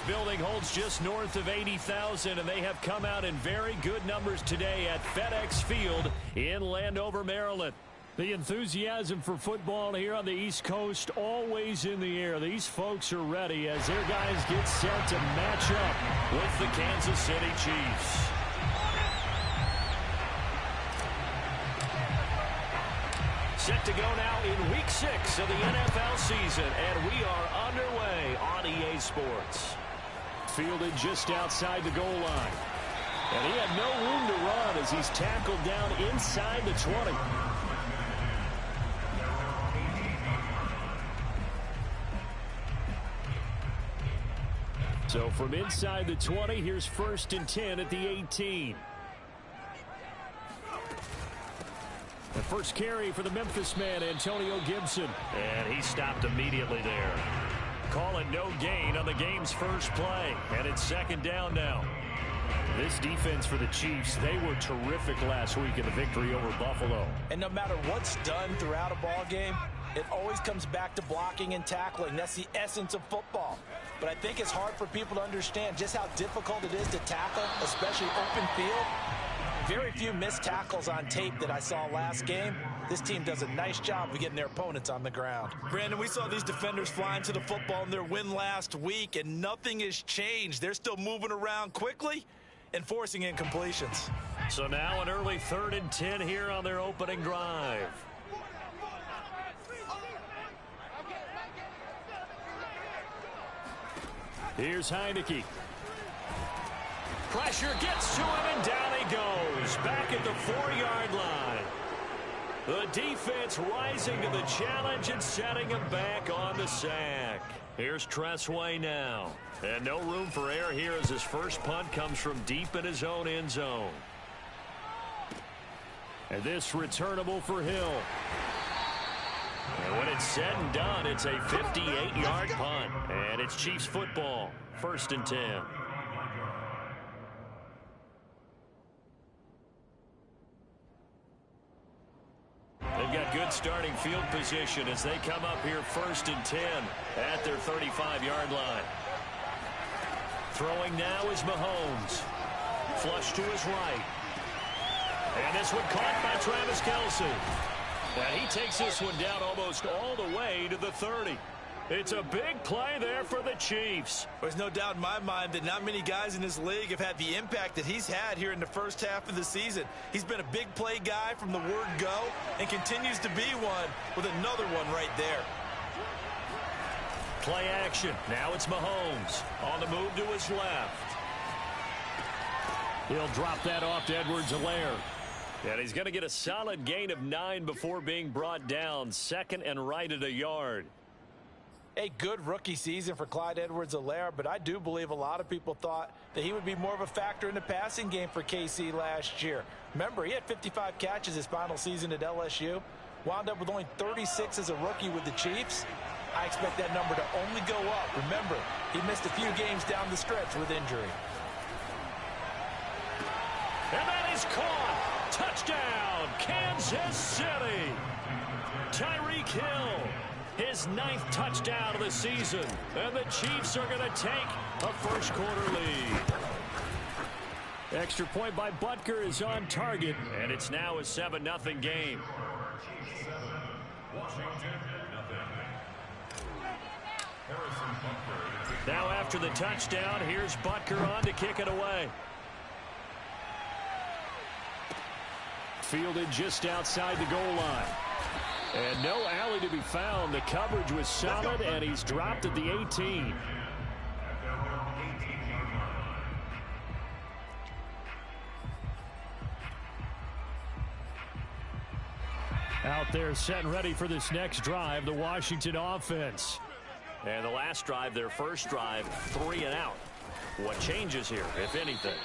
building holds just north of 80,000, and they have come out in very good numbers today at FedEx Field in Landover, Maryland. The enthusiasm for football here on the East Coast always in the air. These folks are ready as their guys get set to match up with the Kansas City Chiefs. Set to go now in Week 6 of the NFL season, and we are underway on EA Sports. Fielded just outside the goal line. And he had no room to run as he's tackled down inside the 20. So from inside the 20, here's 1st and 10 at the 18. The first carry for the Memphis man, Antonio Gibson. And he stopped immediately there. Call it no gain on the game's first play. And it's 2nd down now. This defense for the Chiefs, they were terrific last week in the victory over Buffalo. And no matter what's done throughout a ball game, it always comes back to blocking and tackling. That's the essence of football. But I think it's hard for people to understand just how difficult it is to tackle, especially open field. Very few missed tackles on tape that I saw last game. This team does a nice job of getting their opponents on the ground. Brandon, we saw these defenders flying to the football in their win last week, and nothing has changed. They're still moving around quickly and forcing incompletions. So now an early 3rd and 10 here on their opening drive. Here's Heineke. Pressure gets to him, and down he goes. Back at the 4-yard line. The defense rising to the challenge and setting him back on the sack. Here's Tressway now. And no room for error here as his first punt comes from deep in his own end zone. And this returnable for Hill. And when it's said and done, it's a 58-yard punt. And it's Chiefs football, 1st and 10. They've got good starting field position as they come up here 1st and 10 at their 35-yard line. Throwing now is Mahomes. Flush to his right. And this one caught by Travis Kelce. And he takes this one down almost all the way to the 30. It's a big play there for the Chiefs. There's no doubt in my mind that not many guys in this league have had the impact that he's had here in the first half of the season. He's been a big play guy from the word go and continues to be one with another one right there. Play action. Now it's Mahomes on the move to his left. He'll drop that off to Edwards-Helaire. And he's going to get a solid gain of 9 before being brought down. 2nd and right at a yard. A good rookie season for Clyde Edwards-Helaire, but I do believe a lot of people thought that he would be more of a factor in the passing game for KC last year. Remember, he had 55 catches his final season at LSU. Wound up with only 36 as a rookie with the Chiefs. I expect that number to only go up. Remember, he missed a few games down the stretch with injury. And that is caught. Touchdown, Kansas City. Tyreek Hill, his 9th touchdown of the season. And the Chiefs are going to take a first-quarter lead. Extra point by Butker is on target. And it's now a 7-0 game. Now after the touchdown, here's Butker on to kick it away. Fielded just outside the goal line. And no alley to be found. The coverage was solid, and he's dropped at the 18. Out there set and ready for this next drive, the Washington offense. And the last drive, their first drive, 3 and out. What changes here, if anything?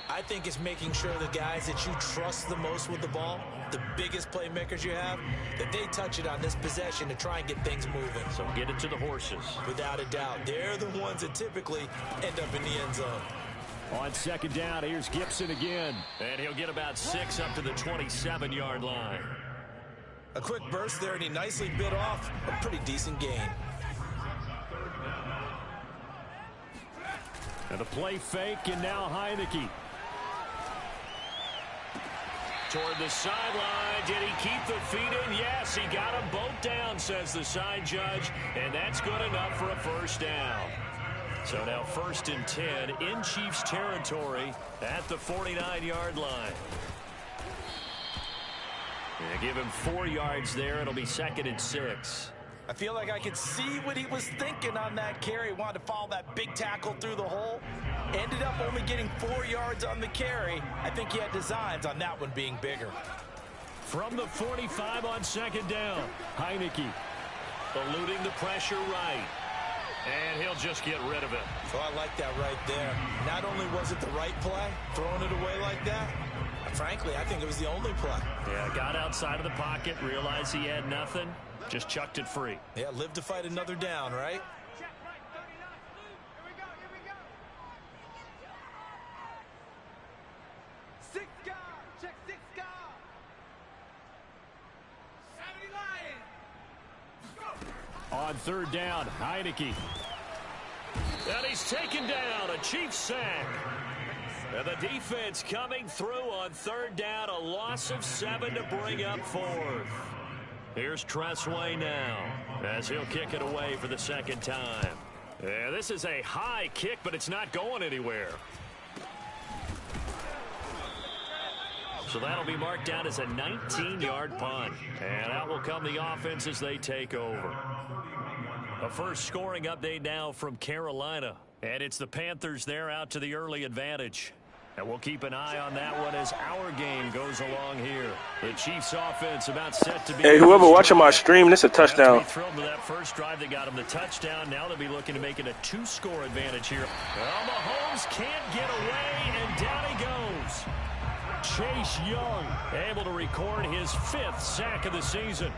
I think it's making sure the guys that you trust the most with the ball, the biggest playmakers you have, that they touch it on this possession to try and get things moving. So get it to the horses. Without a doubt. They're the ones that typically end up in the end zone. On 2nd down, here's Gibson again. And he'll get about 6 up to the 27-yard line. A quick burst there, and he nicely bit off a pretty decent gain. And a play fake, and now Heineke. Toward the sideline. Did he keep the feet in? Yes, he got them both down, says the side judge. And that's good enough for a first down. So now 1st and 10 in Chiefs territory at the 49-yard line. They give him 4 yards there. It'll be 2nd and 6. I feel like I could see what he was thinking on that carry. He wanted to follow that big tackle through the hole. Ended up only getting 4 yards on the carry. I think he had designs on that one being bigger. From the 45 on 2nd down, Heineke eluding the pressure right. And he'll just get rid of it. So I like that right there. Not only was it the right play, throwing it away like that, frankly, I think it was the only play. Yeah, got outside of the pocket, realized he had nothing, just chucked it free. Yeah, live to fight another down, right? On 3rd down, Heineke. And he's taken down, a Chiefs sack. And the defense coming through on 3rd down, a loss of 7 to bring up 4th. Here's Tressway now, as he'll kick it away for the 2nd time. Yeah, this is a high kick, but it's not going anywhere. So that'll be marked down as a 19-yard punt. And out will come the offense as they take over. A first scoring update now from Carolina. And it's the Panthers there out to the early advantage. And we'll keep an eye on that one as our game goes along here. The Chiefs offense about set to be... Hey, whoever watching my stream, this is a touchdown. Thrilled with that first drive that got them the touchdown. Now they'll be looking to make it a 2-score advantage here. Well, Mahomes can't get away, and down he goes. Chase Young able to record his 5th sack of the season.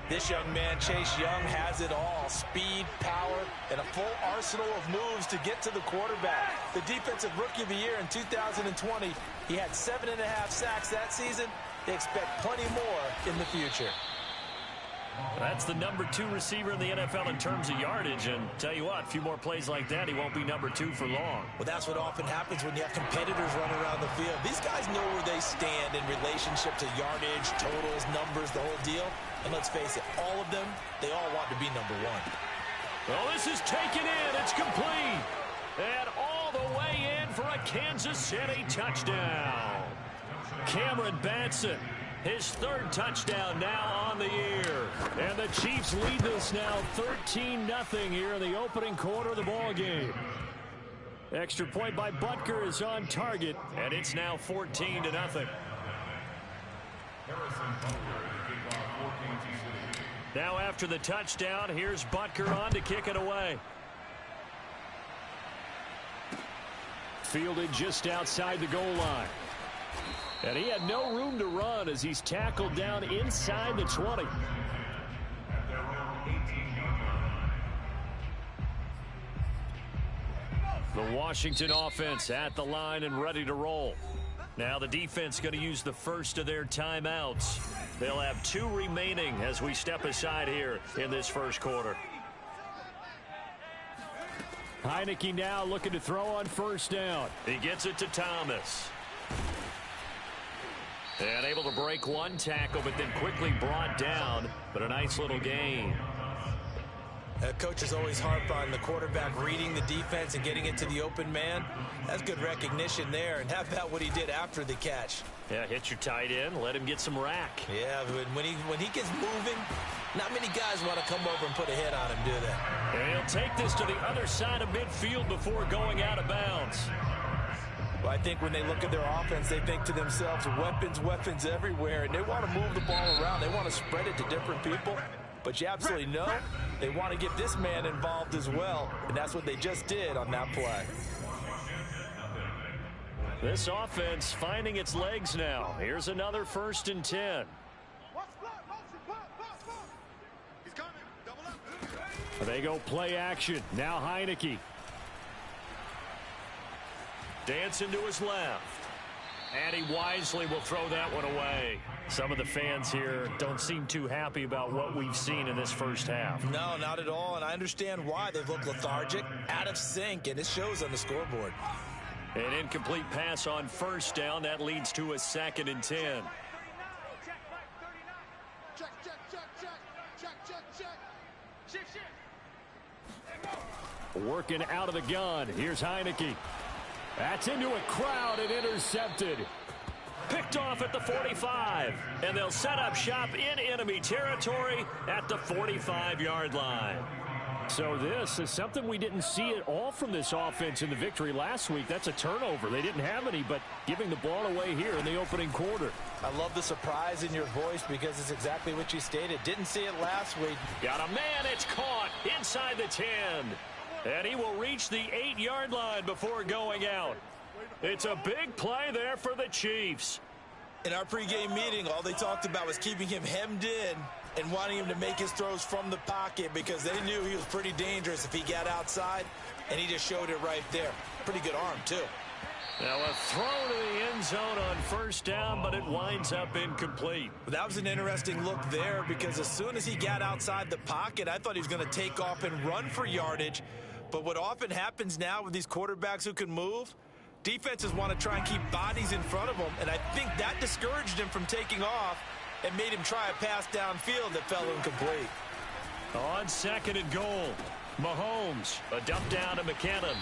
This young man, Chase Young, has it all. Speed, power, and a full arsenal of moves to get to the quarterback. The Defensive Rookie of the Year in 2020, he had 7.5 sacks that season. They expect plenty more in the future. That's the number 2 receiver in the NFL in terms of yardage. And tell you what, a few more plays like that, he won't be number 2 for long. Well, that's what often happens when you have competitors running around the field. These guys know where they stand in relationship to yardage, totals, numbers, the whole deal. And let's face it, all of them, they all want to be number 1. Well, this is taken in. It's complete. And all the way in for a Kansas City touchdown. Cameron Batson, his 3rd touchdown now on the year. And the Chiefs lead this now 13-0 here in the opening quarter of the ball game. Extra point by Butker is on target, and it's now 14-0. Now after the touchdown, here's Butker on to kick it away. Fielded just outside the goal line. And he had no room to run as he's tackled down inside the 20. The Washington offense at the line and ready to roll. Now the defense going to use the first of their timeouts. They'll have 2 remaining as we step aside here in this first quarter. Heineke now looking to throw on 1st down. He gets it to Thomas. And able to break 1 tackle, but then quickly brought down. But a nice little gain. Coaches always harp on the quarterback reading the defense and getting it to the open man. That's good recognition there. And how about what he did after the catch? Yeah, hit your tight end, let him get some rack. Yeah, when he gets moving, not many guys want to come over and put a hit on him, do they? And he'll take this to the other side of midfield before going out of bounds. Well, I think when they look at their offense, they think to themselves, weapons everywhere, and they want to move the ball around. They want to spread it to different people. But you absolutely know they want to get this man involved as well, and that's what they just did on that play. This offense finding its legs now. Here's another 1st and 10. They go play action. Now Heineke. Dancing to his left. And he wisely will throw that one away. Some of the fans here don't seem too happy about what we've seen in this first half. No, not at all, and I understand why. They look lethargic, out of sync, and it shows on the scoreboard. An incomplete pass on first down. That leads to a 2nd and 10. Working out of the gun. Here's Heineke. That's into a crowd and intercepted. Picked off at the 45. And they'll set up shop in enemy territory at the 45-yard line. So this is something we didn't see at all from this offense in the victory last week. That's a turnover. They didn't have any, but giving the ball away here in the opening quarter. I love the surprise in your voice because it's exactly what you stated. Didn't see it last week. Got a man. It's caught inside the 10. And he will reach the 8-yard line before going out. It's a big play there for the Chiefs. In our pregame meeting, all they talked about was keeping him hemmed in and wanting him to make his throws from the pocket because they knew he was pretty dangerous if he got outside, and he just showed it right there. Pretty good arm, too. Now a throw to the end zone on first down, but it winds up incomplete. That was an interesting look there because as soon as he got outside the pocket, I thought he was going to take off and run for yardage. But what often happens now with these quarterbacks who can move, defenses want to try and keep bodies in front of them, and I think that discouraged him from taking off and made him try a pass downfield that fell incomplete. On 2nd and goal, Mahomes, a dump down to McKinnon.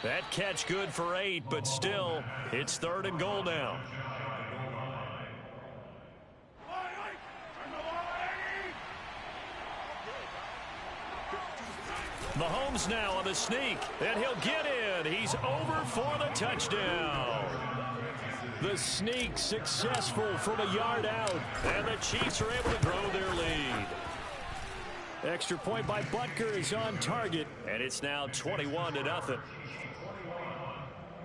That catch good for 8, but still, it's 3rd and goal now. Mahomes now on the sneak, and he'll get in. He's over for the touchdown. The sneak successful from a yard out, and the Chiefs are able to grow their lead. Extra point by Butker is on target, and it's now 21-0.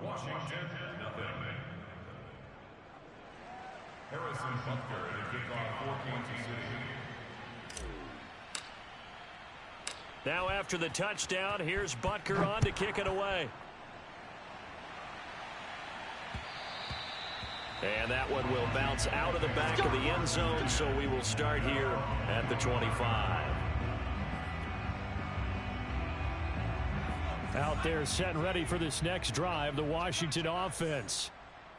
Washington, 0. Harrison Butker, the kickoff for Kansas City. Now after the touchdown, here's Butker on to kick it away. And that one will bounce out of the back of the end zone, so we will start here at the 25. Out there set and ready for this next drive, the Washington offense.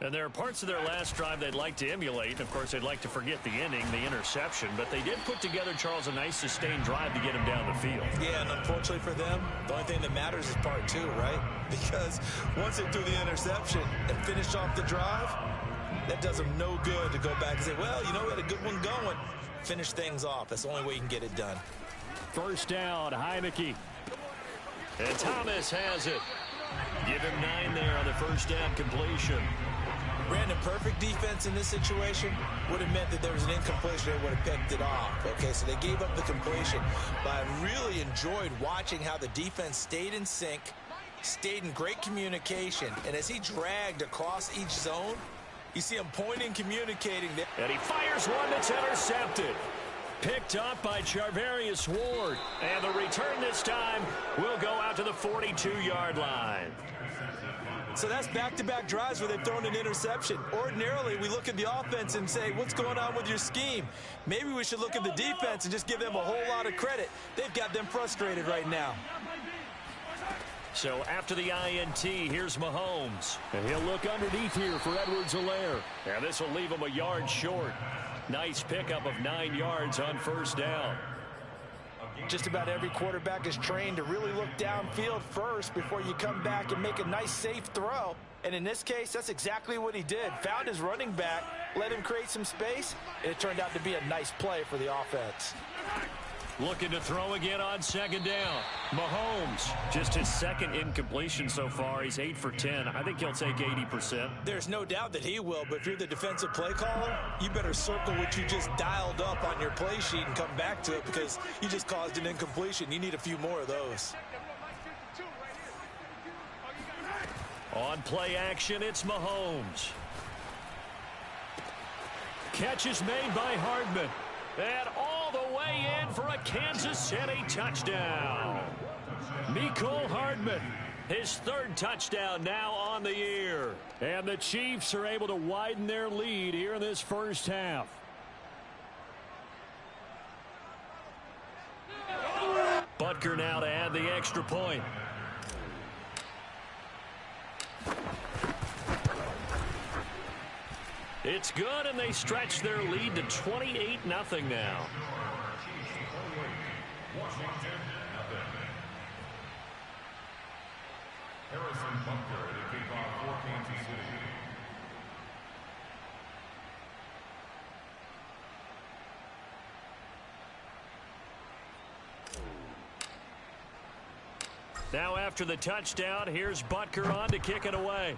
And there are parts of their last drive they'd like to emulate. Of course, they'd like to forget the ending, the interception. But they did put together, Charles, a nice sustained drive to get him down the field. Yeah, and unfortunately for them, the only thing that matters is part 2, right? Because once they do the interception and finish off the drive, that does them no good to go back and say, well, you know, we had a good one going. Finish things off. That's the only way you can get it done. First down, Heineke. And Thomas has it. Give him 9 there on the first down completion. Brandon, perfect defense in this situation would have meant that there was an incompletion. They would have picked it off. Okay, so they gave up the completion. But I really enjoyed watching how the defense stayed in sync, stayed in great communication. And as he dragged across each zone, you see him pointing, communicating. And he fires one that's intercepted. Picked up by Charvarius Ward. And the return this time will go out to the 42-yard line. So that's back-to-back drives where they've thrown an interception. Ordinarily, we look at the offense and say, what's going on with your scheme? Maybe we should look at the defense and just give them a whole lot of credit. They've got them frustrated right now. So after the INT, here's Mahomes. And he'll look underneath here for Edwards-Helaire. And this will leave him a yard short. Nice pickup of 9 yards on first down. Just about every quarterback is trained to really look downfield first before you come back and make a nice, safe throw. And in this case, that's exactly what he did. Found his running back, let him create some space, and it turned out to be a nice play for the offense. Looking to throw again on second down. Mahomes, just his second incompletion so far. He's 8 for 10. I think he'll take 80%. There's no doubt that he will, but if you're the defensive play caller, you better circle what you just dialed up on your play sheet and come back to it because you just caused an incompletion. You need a few more of those. On play action, it's Mahomes. Catch is made by Hardman. And all the way in for a Kansas City touchdown. Mecole Hardman His third touchdown now on the year. And the Chiefs are able to widen their lead here in this first half. Butker now to add the extra point. It's good, and they stretch their lead to 28-0 now. Harrison Butker to kick off for Kansas City. Now after the touchdown, here's Butker on to kick it away.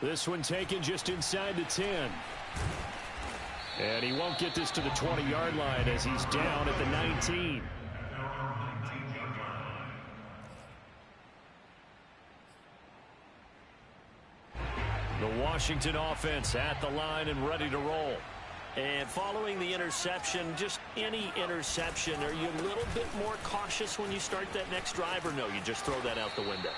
This one taken just inside the 10. And he won't get this to the 20-yard line as he's down at the 19. The Washington offense at the line and ready to roll. And following the interception, just any interception, are you a little bit more cautious when you start that next drive, or no, you just throw that out the window?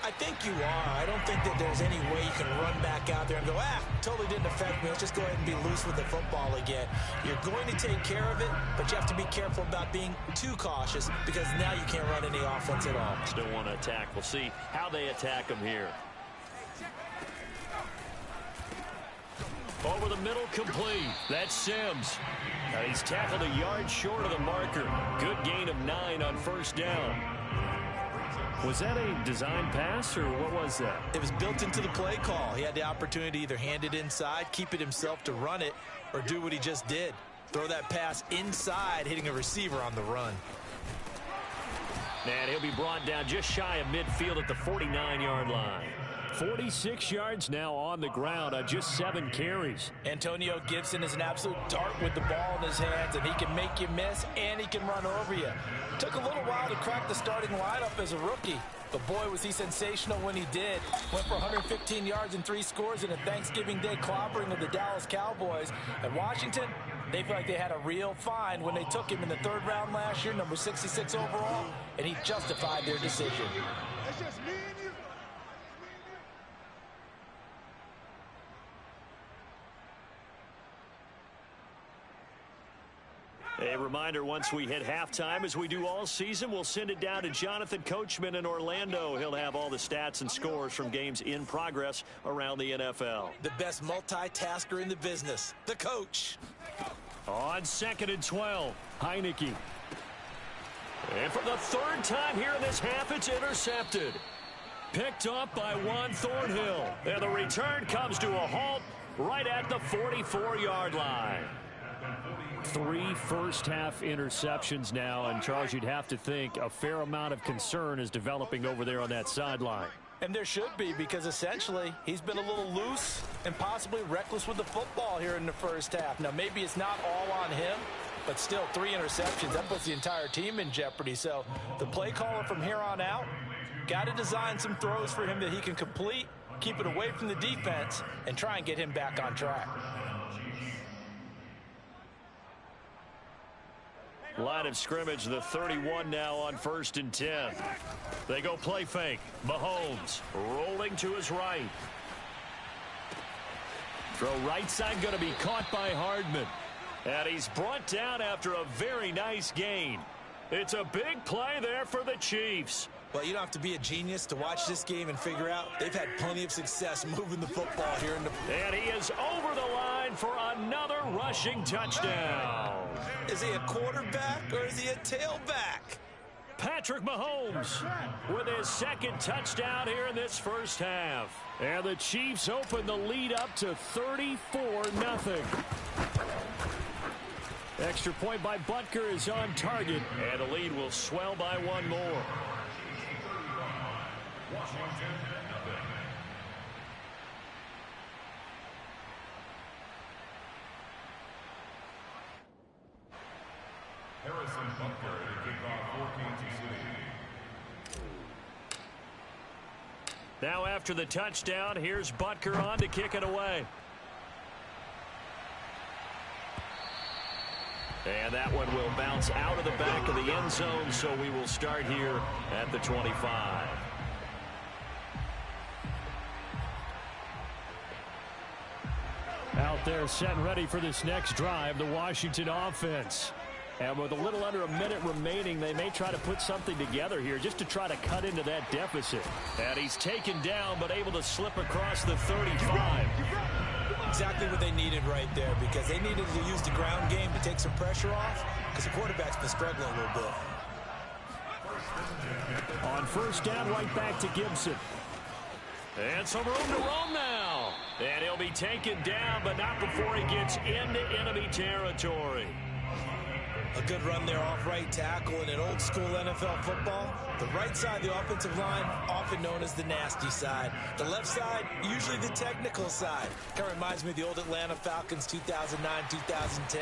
I think you are. I don't think that there's any way you can run back out there and go, totally didn't affect me. Let's just go ahead and be loose with the football again. You're going to take care of it, but you have to be careful about being too cautious because now you can't run any offense at all. Still want to attack. We'll see how they attack him here. Over the middle, complete. That's Sims. He's tackled a yard short of the marker. Good gain of 9 on first down. Was that a design pass, or what was that? It was built into the play call. He had the opportunity to either hand it inside, keep it himself to run it, or do what he just did. Throw that pass inside, hitting a receiver on the run. And he'll be brought down just shy of midfield at the 49-yard line. 46 yards now on the ground on just 7 carries. Antonio Gibson is an absolute dart with the ball in his hands, and he can make you miss, and he can run over you. Took a little while to crack the starting lineup as a rookie, but boy, was he sensational when he did. Went for 115 yards and 3 scores in a Thanksgiving Day clobbering of the Dallas Cowboys. At Washington, they feel like they had a real find when they took him in the 3rd round last year, number 66 overall, and he justified their decision. It's just me and you. A reminder, once we hit halftime, as we do all season, we'll send it down to Jonathan Coachman in Orlando. He'll have all the stats and scores from games in progress around the NFL. The best multitasker in the business, the coach. On 2nd and 12, Heineke. And for the 3rd time here in this half, it's intercepted. Picked up by Juan Thornhill. And the return comes to a halt right at the 44-yard line. 3 first-half interceptions now, and Charles, you'd have to think a fair amount of concern is developing over there on that sideline. And there should be, because essentially he's been a little loose and possibly reckless with the football here in the first half. Now, maybe it's not all on him, but still 3 interceptions. That puts the entire team in jeopardy. So the play caller from here on out got to design some throws for him that he can complete, keep it away from the defense, and try and get him back on track. Line of scrimmage, the 31 now on 1st and 10. They go play fake. Mahomes rolling to his right. Throw right side going to be caught by Hardman. And he's brought down after a very nice gain. It's a big play there for the Chiefs. Well, you don't have to be a genius to watch this game and figure out they've had plenty of success moving the football here in the... And he is over the line for another rushing touchdown. Is he a quarterback or is he a tailback? Patrick Mahomes with his 2nd touchdown here in this first half. And the Chiefs open the lead up to 34-0. Extra point by Butker is on target, and the lead will swell by 1 more. Harrison Butker to kick off for Kansas City. Now after the touchdown, here's Butker on to kick it away. And that one will bounce out of the back of the end zone, so we will start here at the 25. Out there set and ready for this next drive, the Washington offense. And with a little under a minute remaining, they may try to put something together here just to try to cut into that deficit. And he's taken down, but able to slip across the 35. Exactly what they needed right there, because they needed to use the ground game to take some pressure off, because the quarterback's been struggling a little bit. On first down, right back to Gibson. And some room to roam now. And he'll be taken down, but not before he gets into enemy territory. A good run there off right tackle in an old school NFL football. The right side of the offensive line, often known as the nasty side. The left side, usually the technical side. Kind of reminds me of the old Atlanta Falcons 2009-2010.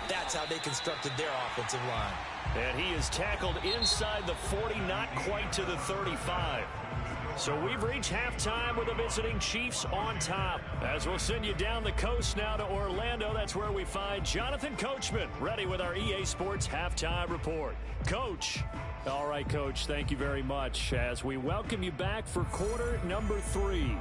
That's how they constructed their offensive line. And he is tackled inside the 40, not quite to the 35. So we've reached halftime with the visiting Chiefs on top. As we'll send you down the coast now to Orlando, that's where we find Jonathan Coachman, ready with our EA Sports Halftime Report. Coach. All right, Coach, thank you very much as we welcome you back for quarter number 3.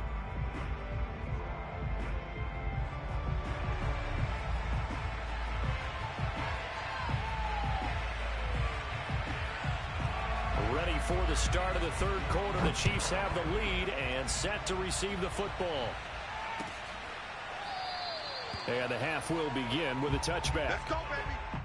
Ready for the start of the third quarter. The Chiefs have the lead and set to receive the football. And the half will begin with a touchback. Let's go, baby.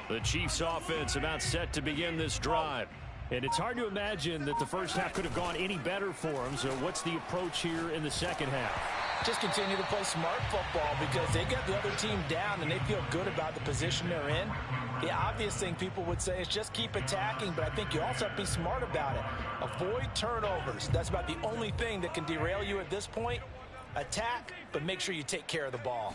The Chiefs offense about set to begin this drive. And it's hard to imagine that the first half could have gone any better for them. So what's the approach here in the second half? Just continue to play smart football, because they get the other team down and they feel good about the position they're in. The obvious thing people would say is just keep attacking, but I think you also have to be smart about it. Avoid turnovers. That's about the only thing that can derail you at this point. Attack, but make sure you take care of the ball.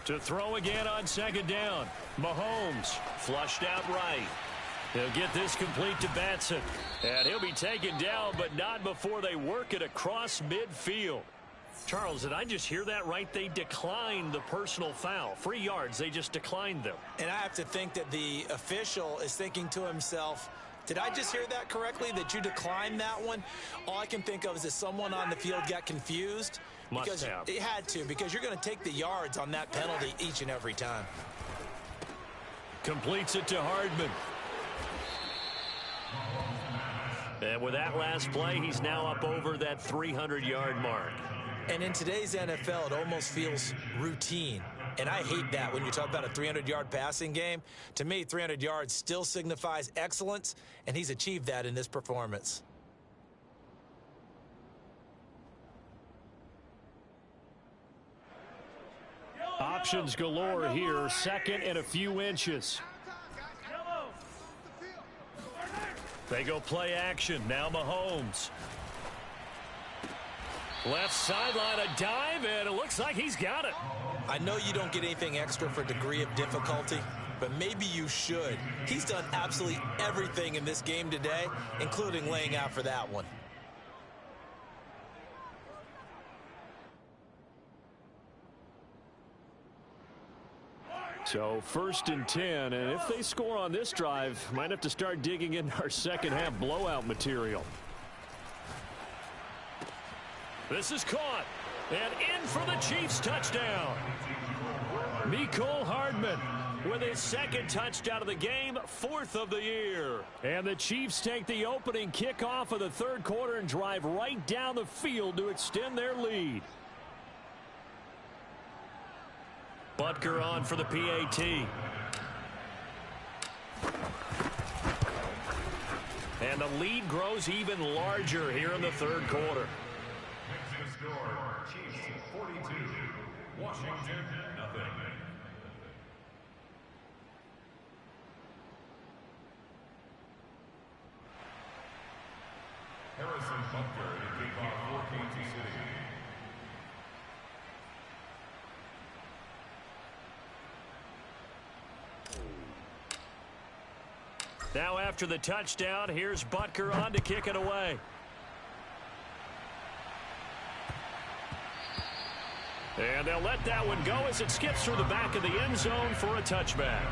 To throw again on second down. Mahomes flushed out right. He'll get this complete to Batson. And he'll be taken down, but not before they work it across midfield. Charles, did I just hear that right? They declined the personal foul. 3 yards, they just declined them. And I have to think that the official is thinking to himself, did I just hear that correctly, that you declined that one? All I can think of is that someone on the field got confused. Must have. It had to, because you're going to take the yards on that penalty each and every time. Completes it to Hardman. And with that last play, he's now up over that 300-yard mark. And in today's NFL, it almost feels routine. And I hate that when you talk about a 300-yard passing game. To me, 300 yards still signifies excellence, and he's achieved that in this performance. Options galore here. Second and a few inches. They go play action. Now Mahomes. Left sideline, a dive, and it looks like he's got it. I know you don't get anything extra for degree of difficulty, but maybe you should. He's done absolutely everything in this game today, including laying out for that one. So first and 10, and if they score on this drive, might have to start digging into our second half blowout material. This is caught, and in for the Chiefs touchdown. Mecole Hardman with his second touchdown of the game, 4th of the year. And the Chiefs take the opening kickoff of the third quarter and drive right down the field to extend their lead. Butker on for the PAT. And the lead grows even larger here in the third quarter. Next to score, Chiefs 42, Butker to kick off for Kansas City. Now after the touchdown, here's Butker on to kick it away. And they'll let that one go as it skips through the back of the end zone for a touchback.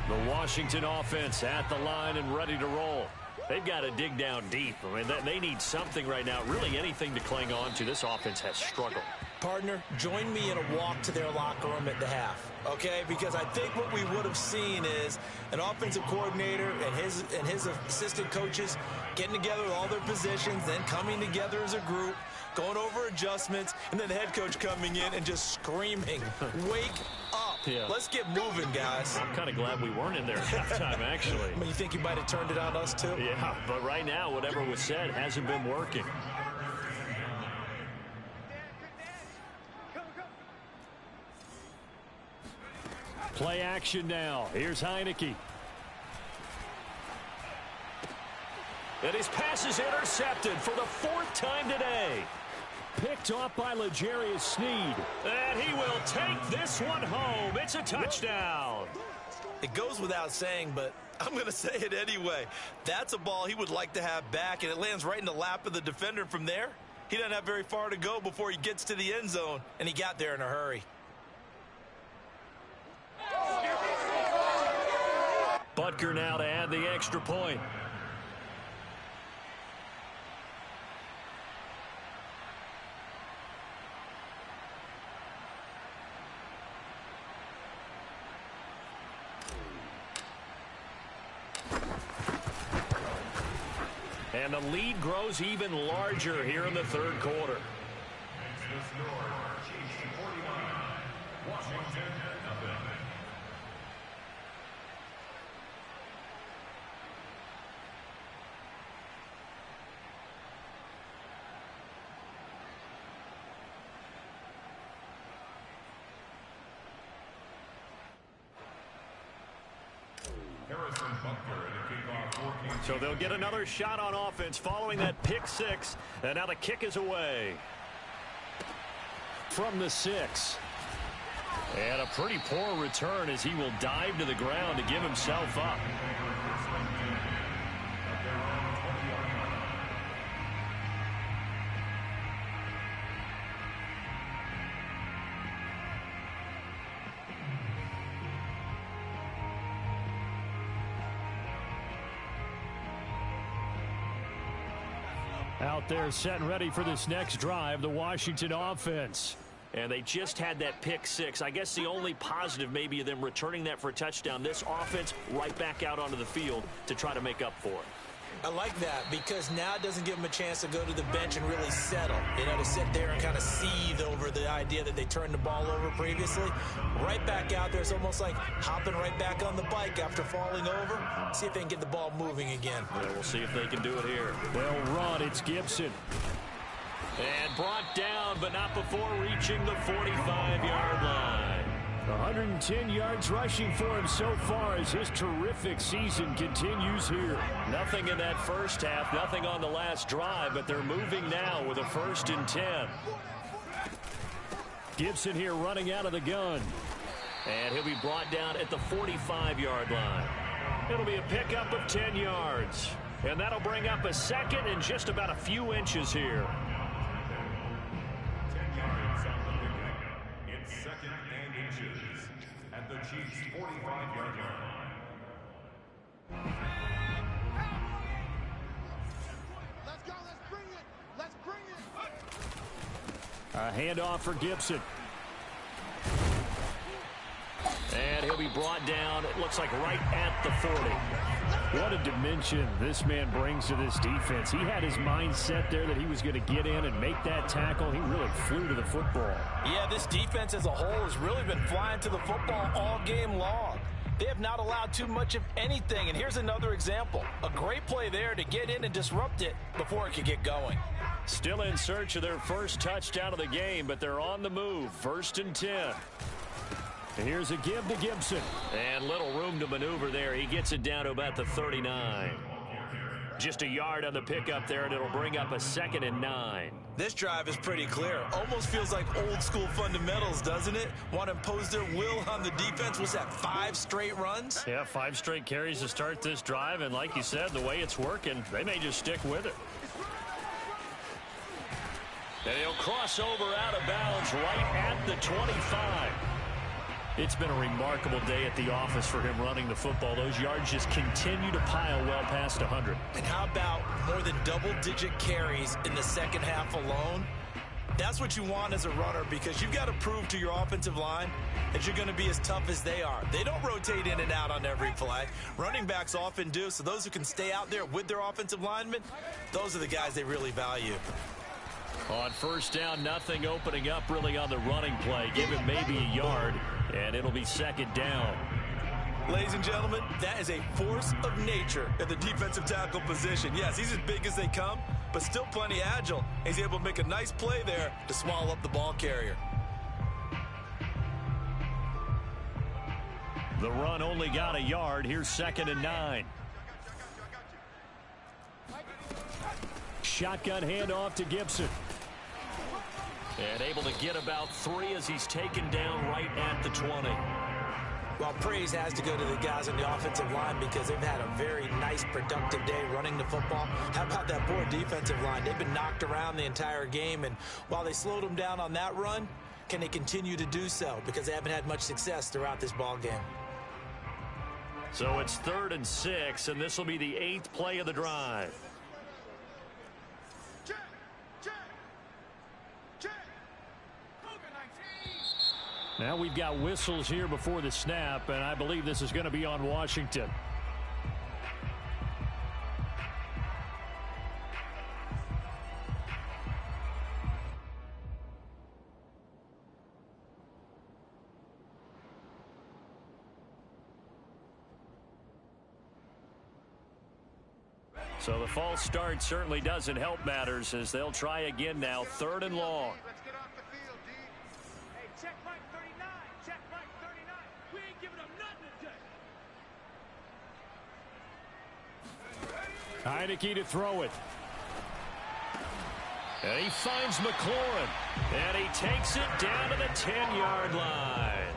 The Washington offense at the line and ready to roll. They've got to dig down deep. I mean, they need something right now, really anything to cling on to. This offense has struggled. Partner, join me in a walk to their locker room at the half, okay? Because I think what we would have seen is an offensive coordinator and his assistant coaches getting together with all their positions, then coming together as a group, going over adjustments, and then the head coach coming in and just screaming, wake up. Yeah. Let's get moving, guys. I'm kind of glad we weren't in there at halftime, actually. I mean, you think you might have turned it on us, too? Yeah, but right now, whatever was said hasn't been working. Play action now. Here's Heineke. And his pass is intercepted for the 4th time today. Picked off by L'Jarius Sneed. And he will take this one home. It's a touchdown. It goes without saying, but I'm going to say it anyway. That's a ball he would like to have back, and it lands right in the lap of the defender from there. He doesn't have very far to go before he gets to the end zone, and he got there in a hurry. Butker now to add the extra point. And the lead grows even larger here in the 3rd quarter. It's the score, Chiefs 49, Washington 0. Harrison Butker to kick off for Kansas. So they'll get another shot on offense following that pick 6. And now the kick is away. From the 6. And a pretty poor return as he will dive to the ground to give himself up. Out there set and ready for this next drive, the Washington offense. And they just had that pick 6. I guess the only positive maybe of them returning that for a touchdown. This offense right back out onto the field to try to make up for it. I like that because now it doesn't give them a chance to go to the bench and really settle. You know, to sit there and kind of seethe over the idea that they turned the ball over previously. Right back out there. It's almost like hopping right back on the bike after falling over. See if they can get the ball moving again. Yeah, we'll see if they can do it here. They'll run. It's Gibson. And brought down, but not before reaching the 45-yard line. 110 yards rushing for him so far as his terrific season continues here. Nothing in that first half, nothing on the last drive, but they're moving now with a 1st and 10. Gibson here running out of the gun. And he'll be brought down at the 45-yard line. It'll be a pickup of 10 yards. And that'll bring up a 2nd and just about a few inches here. 10 yards on the pickup. It's 2nd and inches at the Chiefs' 45-yard line. Let's go. Let's bring it. Let's bring it. A handoff for Gibson. And he'll be brought down, it looks like right at the 40. What a dimension this man brings to this defense. He had his mindset there that he was going to get in and make that tackle. He really flew to the football. Yeah, this defense as a whole has really been flying to the football all game long. They have not allowed too much of anything, and here's another example. A great play there to get in and disrupt it before it could get going. Still in search of their first touchdown of the game, but they're on the move. 1st and 10. Here's a give to Gibson. And little room to maneuver there. He gets it down to about the 39. Just a yard on the pickup there, and it'll bring up a 2nd and 9. This drive is pretty clear. Almost feels like old school fundamentals, doesn't it? Want to impose their will on the defense. Was that 5 straight runs? Yeah, 5 straight carries to start this drive, and like you said, the way it's working, they may just stick with it. And he'll cross over out of bounds right at the 25. It's been a remarkable day at the office for him running the football. Those yards just continue to pile well past 100. And how about more than double-digit carries in the second half alone? That's what you want as a runner, because you've got to prove to your offensive line that you're going to be as tough as they are. They don't rotate in and out on every play. Running backs often do, so those who can stay out there with their offensive linemen, those are the guys they really value. On first down, nothing opening up really on the running play. Give him maybe a yard, and it'll be 2nd down. Ladies and gentlemen, that is a force of nature at the defensive tackle position. Yes, he's as big as they come, but still plenty agile. He's able to make a nice play there to swallow up the ball carrier. The run only got a yard. Here's 2nd and 9. Shotgun handoff to Gibson. And able to get about 3 as he's taken down right at the 20. Well, praise has to go to the guys on the offensive line because they've had a very nice, productive day running the football. How about that poor defensive line? They've been knocked around the entire game, and while they slowed them down on that run, can they continue to do so? Because they haven't had much success throughout this ball game. So it's 3rd and 6, and this will be the 8th play of the drive. Now we've got whistles here before the snap, and I believe this is going to be on Washington. So the false start certainly doesn't help matters as they'll try again now, 3rd and long. Let's get off the field, D. Hey, check Mike 39. Check Mike 39. We ain't giving up nothing today. Heineke to throw it. And he finds McLaurin. And he takes it down to the 10-yard line.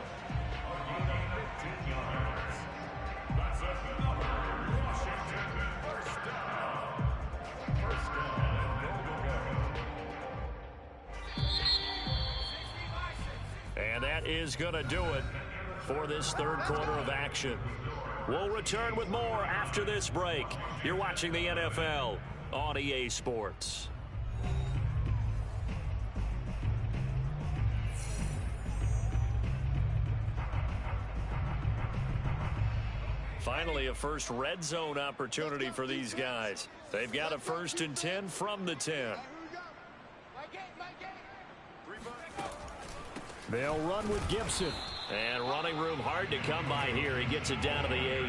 And that is going to do it for this 3rd quarter of action. We'll return with more after this break. You're watching the NFL on EA Sports. Finally, a first red zone opportunity for these guys. They've got a 1st and 10 from the 10. They'll run with Gibson. And running room hard to come by here. He gets it down to the 8.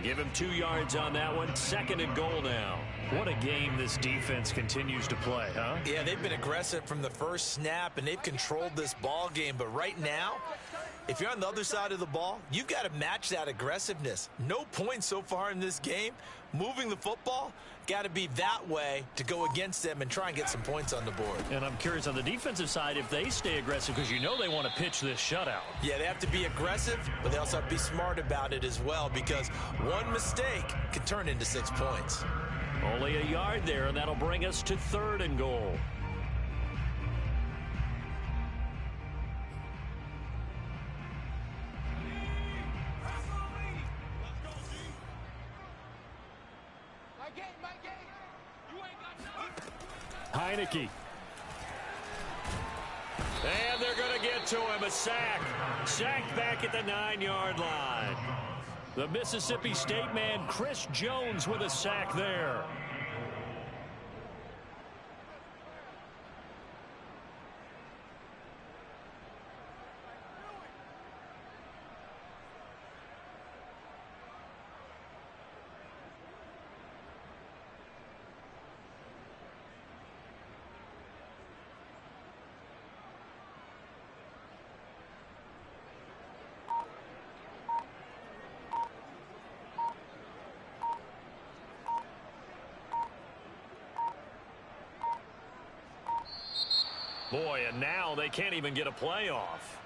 Give him 2 yards on that one. 2nd and goal now. What a game this defense continues to play, huh? Yeah, they've been aggressive from the first snap, and they've controlled this ball game. But right now, if you're on the other side of the ball, you've got to match that aggressiveness. No points so far in this game. Moving the football, got to be that way to go against them and try and get some points on the board. And I'm curious on the defensive side if they stay aggressive, because you know they want to pitch this shutout. Yeah, they have to be aggressive, but they also have to be smart about it as well, because one mistake can turn into 6 points. Only a yard there, and that'll bring us to 3rd and goal. Heineke. And they're going to get to him. A sack. Sacked back at the 9-yard line. The Mississippi State man, Chris Jones, with a sack there. Boy, and now they can't even get a play off.